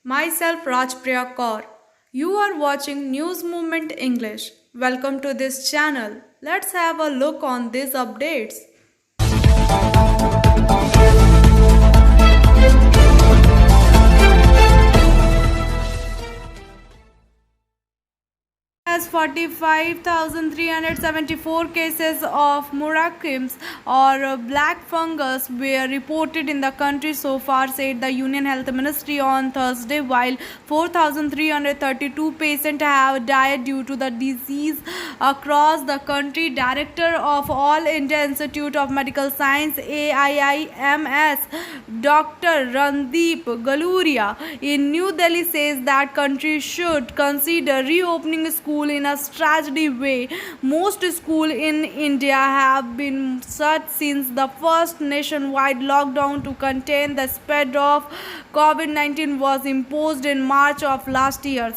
Myself Rajpriya Kaur. You are watching News Movement English. Welcome to this channel. Let's have a look on these updates. As 45,374 cases of Murakim's or black fungus were reported in the country so far, said the Union Health Ministry on Thursday, while 4,332 patients have died due to the disease across the country. Director of All India Institute of Medical Science AIIMS, Dr. Randeep Galuria in New Delhi says that country should consider reopening school in a staggered way. Most schools in India have been shut since the first nationwide lockdown to contain the spread of COVID-19 was imposed in March of last year.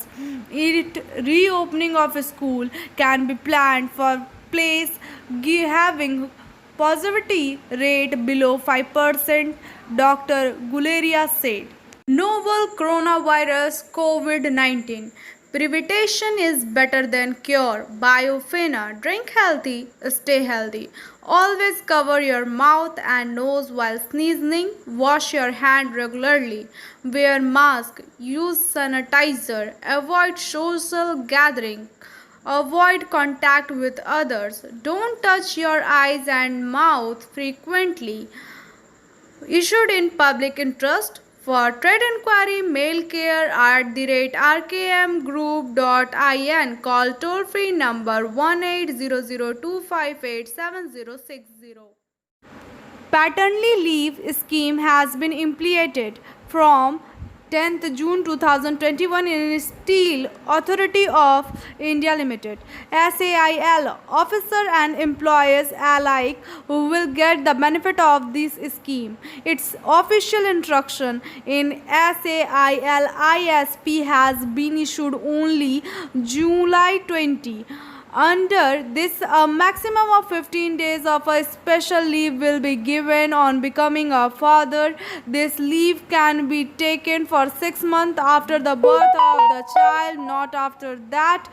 Reopening of school can be planned for place having positivity rate below 5%, Dr. Guleria said. Novel coronavirus COVID-19. Prevention is better than cure. Biofina. Drink healthy, stay healthy. Always cover your mouth and nose while sneezing. Wash your hand regularly. Wear mask. Use sanitizer. Avoid social gathering. Avoid contact with others. Don't touch your eyes and mouth frequently. Issued in public interest. For trade inquiry, mail care @rkmgroup.in. Call toll free number 1800258760. Paternity leave scheme has been implemented from 10th June 2021 in Steel Authority of India Limited. SAIL officer and employees alike will get the benefit of this scheme. Its official instruction in SAIL ISP has been issued only July 20. Under this, a maximum of 15 days of a special leave will be given on becoming a father. This leave can be taken for 6 months after the birth of the child, not after that.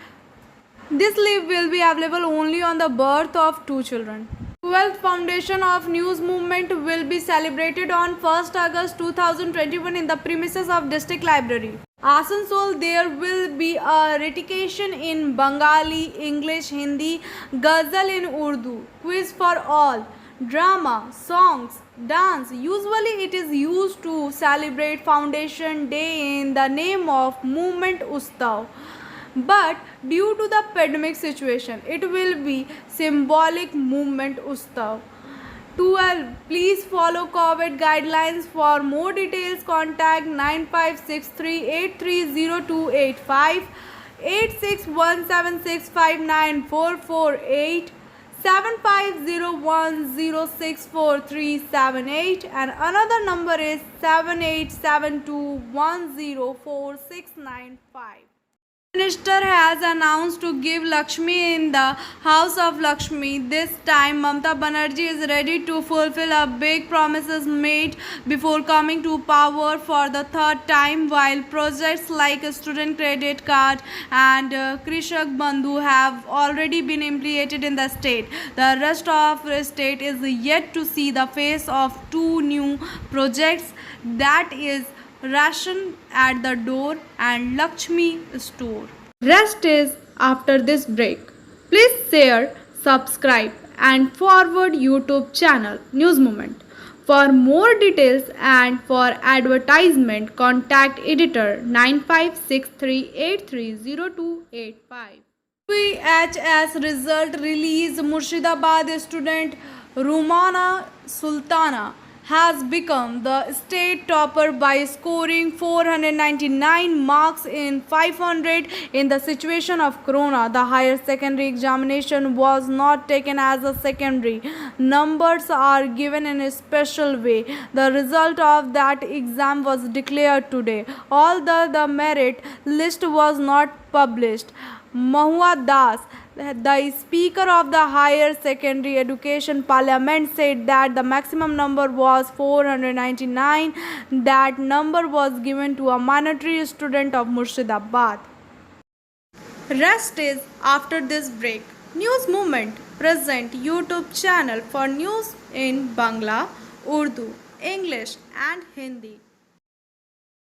This leave will be available only on the birth of 2 children. 12th Foundation of News Movement will be celebrated on 1st August 2021 in the premises of District Library, Asansol. There will be a recitation in Bengali, English, Hindi, ghazal in Urdu, quiz for all, drama, songs, dance. Usually it is used to celebrate Foundation Day in the name of Movement Ustav. But due to the pandemic situation, it will be symbolic movement Ustav. 12. Please follow COVID guidelines. For more details, contact 9563830285, 8617659448, 7501064378, and another number is 7872104695. Minister has announced to give Lakshmi in the House of Lakshmi. This time, Mamata Banerjee is ready to fulfill a big promises made before coming to power for the third time. While projects like Student Credit Card and Krishak Bandhu have already been implemented in the state, the rest of the state is yet to see the face of two new projects, that is ration at the door and Lakshmi store. Rest is after this break. Please share, subscribe and forward YouTube channel News Movement. For more details and for advertisement, contact editor 9563830285. VHS result release. Murshidabad student Rumana Sultana has become the state topper by scoring 499 marks in 500. In the situation of corona, the higher secondary examination was not taken as a secondary. Numbers are given in a special way. The result of that exam was declared today, although the merit list was not published. Mahua Das, The Speaker of the Higher Secondary Education Parliament said that the maximum number was 499. That number was given to a minority student of Murshidabad. Rest is after this break. News Movement present YouTube channel for news in Bangla, Urdu, English and Hindi.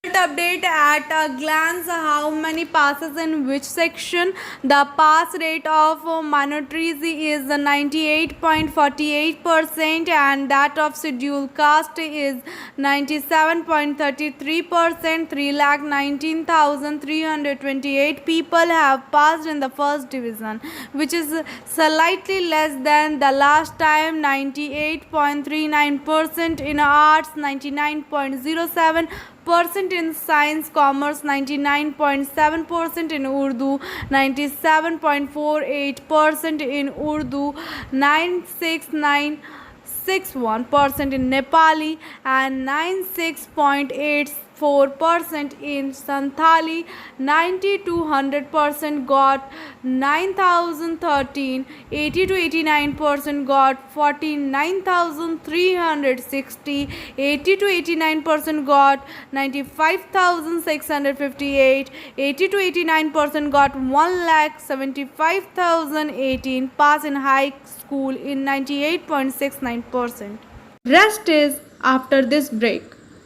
Update at a glance: how many passes in which section. The pass rate of minorities is 98.48% and that of scheduled caste is 97.33%. 3,19,328 people have passed in the first division, which is slightly less than the last time. 98.39% in arts, 99.07% in science, commerce 99.7% in Urdu, 97.48% in Urdu, 96961% in Nepali and 96.84% in Santhali. 90 to 100% got 9,013. 80 to 89% got 49,360. 80 to 89% got 95,658. 80 to 89% got 1,75,018. Pass in high school in 98.69%. Rest is after this break.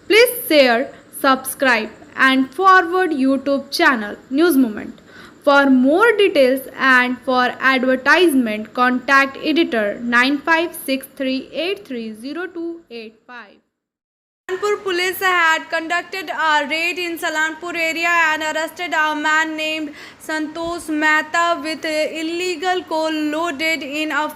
Please share, subscribe and forward YouTube channel News Movement. For more details and for advertisement, contact editor 9563830285. Salanpur police had conducted a raid in Salanpur area and arrested a man named Santosh Mehta with illegal coal loaded in a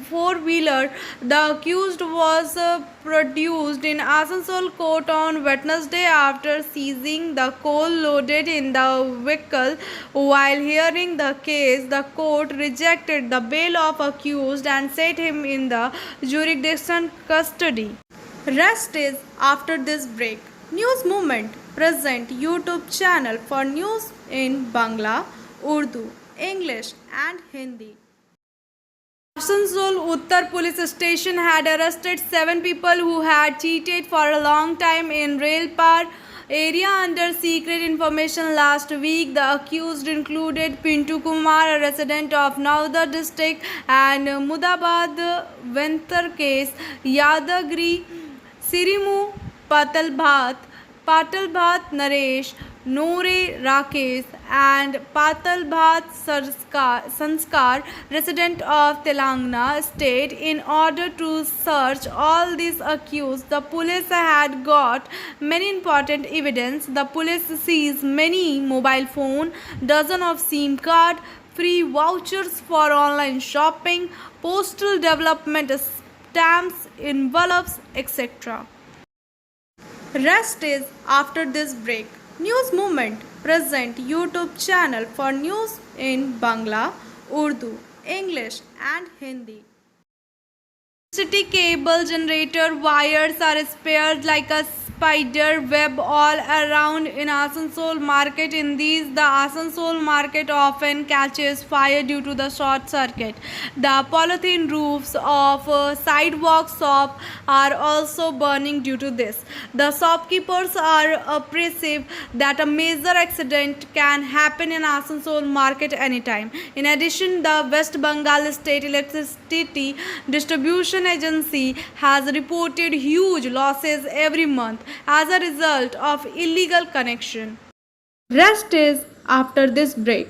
four-wheeler. The accused was produced in Asansol court on Wednesday after seizing the coal loaded in the vehicle. While hearing the case, the court rejected the bail of accused and set him in the jurisdiction custody. Rest is after this break. News Movement present YouTube channel for news in Bangla, Urdu, English and Hindi. Asansol Uttar Police Station had arrested 7 people who had cheated for a long time in Railpar area under secret information last week. The accused included Pintu Kumar, a resident of Navda district, and Mudabad Ventar case, Yadagiri Sirimu Patalbhat Naresh, Nore Rakesh and Patalbhat Sanskar, resident of Telangana state. In order to search all these accused, the police had got many important evidence. The police seized many mobile phone, dozen of SIM card, free vouchers for online shopping, postal development stamps, envelopes, etc. Rest is after this break. News Movement present YouTube channel for news in Bangla, Urdu, English and Hindi. Electricity cable generator wires are spread like a spider web all around in Asansol market. In these, the Asansol market often catches fire due to the short circuit. The polythene roofs of sidewalk shop are also burning due to this. The shopkeepers are apprehensive that a major accident can happen in Asansol market anytime. In addition, the West Bengal State Electricity Distribution Agency has reported huge losses every month as a result of illegal connection. Rest is after this break.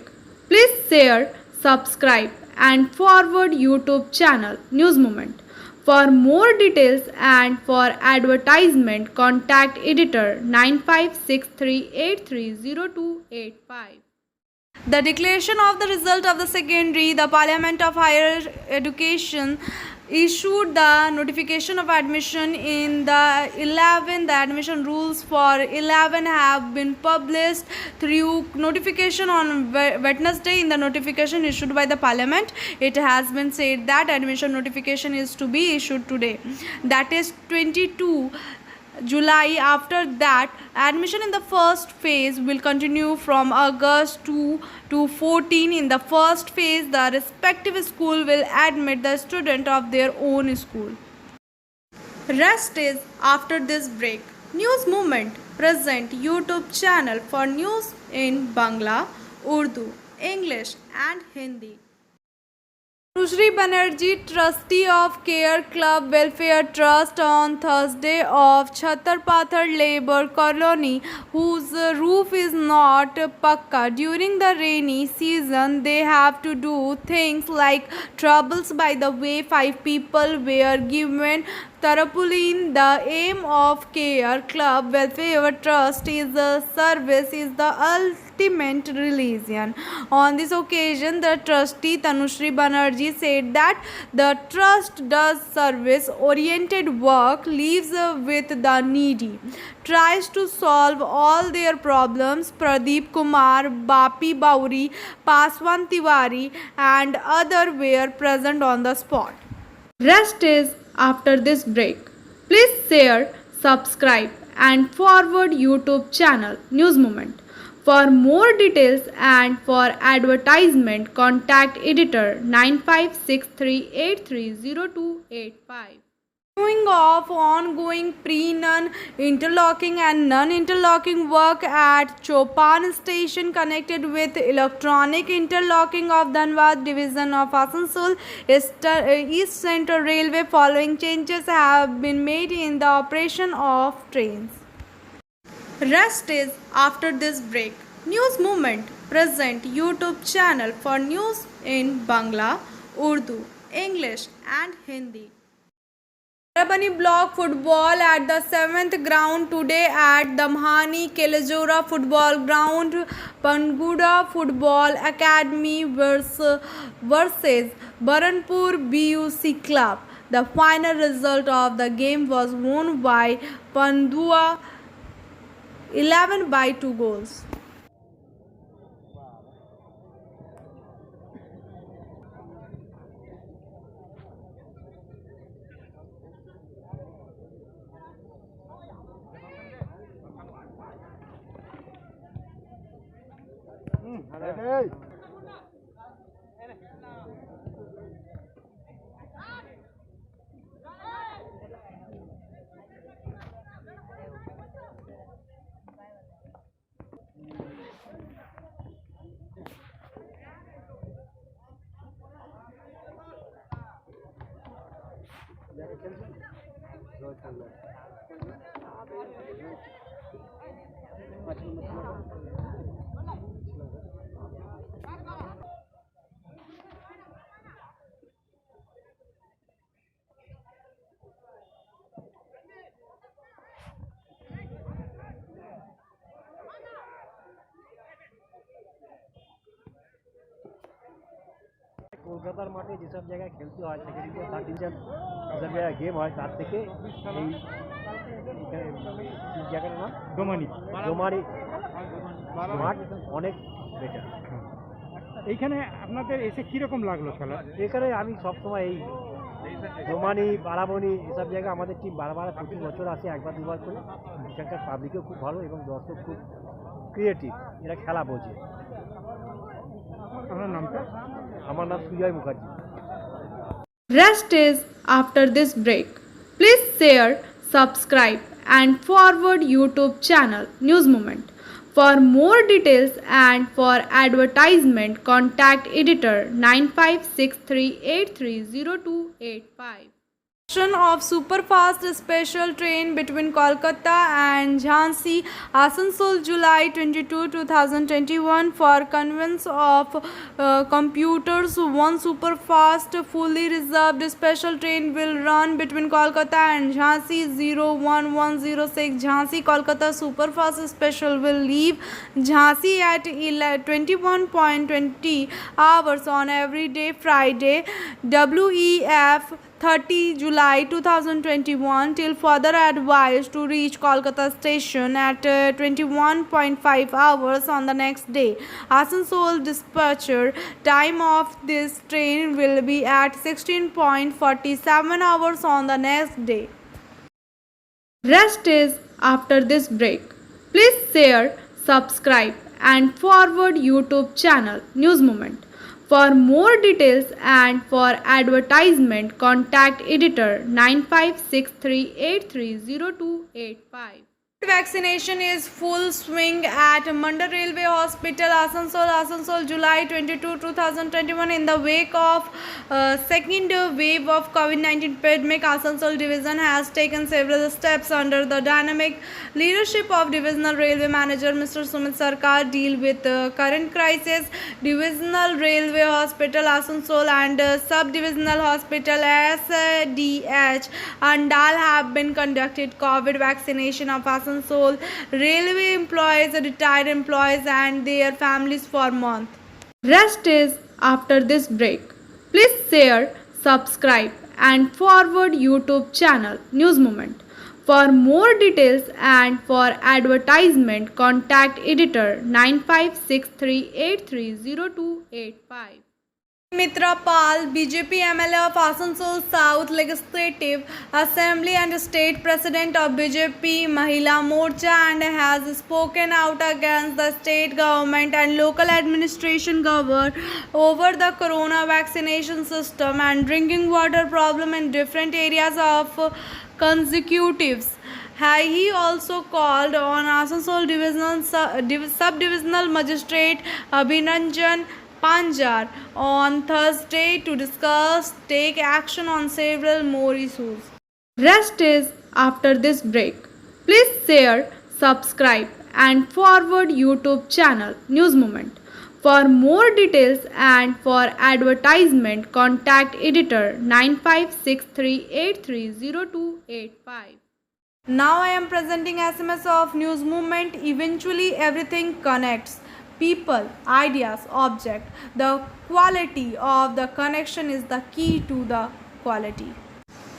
Please share, subscribe and forward YouTube channel News Movement. For more details and for advertisement, contact editor 9563830285. The declaration of the result of the secondary, the Parliament of Higher Education issued the notification of admission in the 11. The admission rules for 11 have been published through notification on Wednesday. In the notification issued by the Parliament, it has been said that admission notification is to be issued today, that is 22 July. After that, admission in the first phase will continue from August 2 to 14. In the first phase, the respective school will admit the student of their own school. Rest is after this break. News Movement present YouTube channel for news in Bangla, Urdu, English and Hindi. Tanushri Banerjee, trustee of Care Club Welfare Trust on Thursday of Chhatarpathar Labour Colony, whose roof is not pakka. During the rainy season, they have to do things like troubles. By the way, 5 people were given tarpaulin. The aim of Care Club Welfare Trust is the service is the ultimate religion. On this occasion, the trustee Tanushri Banerjee said that the trust does service-oriented work, lives with the needy, tries to solve all their problems. Pradeep Kumar, Bapi Bauri, Paswan Tiwari and others were present on the spot. Rest is after this break. Please share, subscribe and forward YouTube channel News Movement. For more details and for advertisement, contact editor 9563830285. Doing of ongoing pre-non interlocking and non-interlocking work at Chopan station connected with electronic interlocking of Dhanbad division of Asansol East Central Railway. Following changes have been made in the operation of trains. Rest is after this break. News Movement present YouTube channel for news in Bangla, Urdu, English and Hindi. Tarabani Block Football at the 7th ground today at Damhani Kelejora Football Ground. Panguda Football Academy versus Baranpur BUC Club. The final result of the game was won by Pandua 11 by 2 goals. কলকাতার মাঠে যেসব জায়গায় খেলতে হয় সেখানে third division যেসব জায়গায় game হয় তার থেকে এই জায়গাটার নাম ডোমানি মাঠ অনেক বেটার। এইখানে আপনাদের এসে কীরকম লাগলো খেলা? এখানে আমি সবসময় এই ডোমানি বারাবনি এসব জায়গায় আমাদের টিম বারবার প্রতি বছর আসে, একবার দুবার করে। এখানকার পাবলিকও খুব ভালো এবং দর্শক খুব ক্রিয়েটিভ, এরা খেলা বোঝে। আপনার নামটা? আমার নাম Sujoy Mukherjee. Rest is after this break. Please share, subscribe and forward YouTube channel News Movement. For more details and for advertisement, contact editor 9563830285. Of superfast special train between Kolkata and Jhansi, Asansol, July 22, 2021. For convenience of computers, one superfast fully reserved special train will run between Kolkata and Jhansi 01106. Jhansi Kolkata superfast special will leave Jhansi at 21:20 hours on every day Friday. WEF 30 July 2021 till further advised to reach Kolkata station at 21:5 hours on the next day. Asansol dispatcher time of this train will be at 16:47 hours on the next day. Rest is after this break. Please share, subscribe and forward YouTube channel News Moment. For more details and for advertisement, contact editor 9563830285. Vaccination is full swing at Mandal Railway Hospital, Asansol, July 22, 2021. In the wake of second wave of COVID-19 pandemic, Asansol Division has taken several steps under the dynamic leadership of Divisional Railway Manager Mr. Sumit Sarkar deal with the current crisis. Divisional Railway Hospital, Asansol and Sub-Divisional Hospital SDH Andal have been conducted COVID vaccination of Asansol railway employees, retired employees and their families for month. Rest is after this break. Please share, subscribe and forward YouTube channel News Moment. For more details and for advertisement, contact editor 9563830285. Mitra Pal, BJP MLA of Asansol South Legislative Assembly and State President of BJP Mahila Morcha, and has spoken out against the state government and local administration over the corona vaccination system and drinking water problem in different areas of consecutives. He also called on Asansol Sub-Divisional Magistrate Abhinanjan Panjar on Thursday to take action on several more issues. Rest is after this break. Please share, subscribe and forward YouTube channel News Moment. For more details and for advertisement, contact editor 9563830285. Now I am presenting SMS of News Movement. Eventually everything connects. People, ideas, object. The quality of the connection is the key to the quality.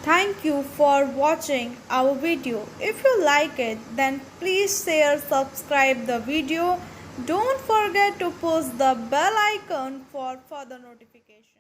Thank you for watching our video. If you like it, then please share, subscribe the video. Don't forget to push the bell icon for further notifications.